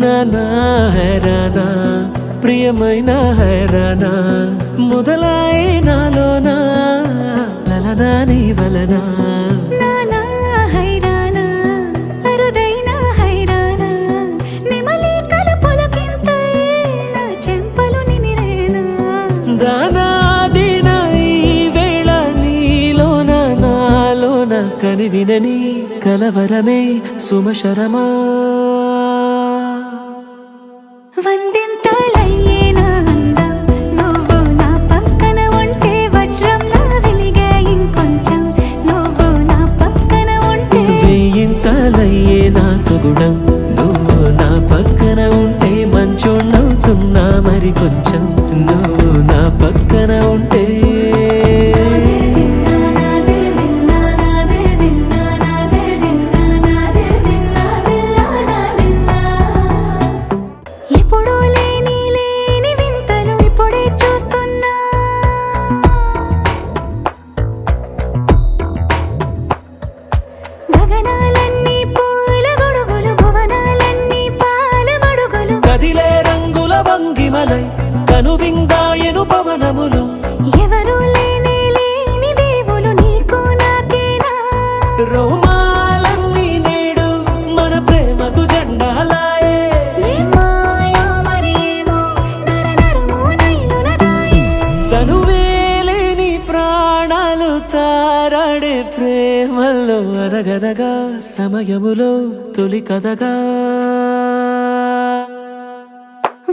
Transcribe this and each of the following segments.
నానా హైరానా ప్రియమైన హైరానా మొదలాయి నాలోనా లలనా నీ వలనా నానా హైరానా అరుదైన హైరానా నెమలి కలుపులకింతై నా చెంపలు నిమిరేనా దానాదిన ఈ వేళ నీలోన నాలోన కనివినని కలవరమే సుమశరమా వందింతలయ్యేనా అందం నువ్వు నా పక్కన ఉంటే వజ్రంలా వెలిగే ఇంకొంచెం నువ్వు నా పక్కన ఉంటే వేయింతలయ్యే నా సుగుణం నువ్వు నా పక్కన ఉంటే మంచోణ్ణవుతున్నా మరి కొంచెం నువ్వు నా పక్కన ఉంటే ఎప్పుడూ లేని వింతలు ఇప్పుడే చూస్తున్నా గగనాలన్నీ పూల గొడుగులు భువనాలన్నీ పాల మడుగులు కదిలే రంగుల భంగిమలై కనువిందాయను పవనములు ఎవరూ లేని దేవులు నీకు నాకేనా రోమాలన్నీ నేడు మన ప్రేమకు జెండాలాయే ఏ మాయో మరి ఏమో నరనరమో నైలునదాయే తనువేలేని ప్రాణాలు తారాడే ప్రేమల్లో అరగనగా సమయములో తొలి కథగా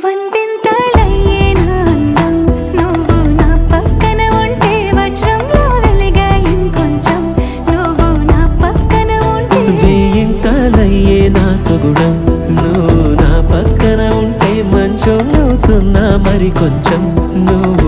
వందింతలయ్యేనా అందం నువ్వు నా పక్కన ఉంటే వజ్రంలా వెలిగే ఇంకొంచెం నువ్వు నా పక్కన ఉంటే వేయింతలయ్యే నా సుగుణం నువ్వు నా పక్కన ఉంటే మంచోణ్ణవుతున్నా మరి కొంచెం నువ్వు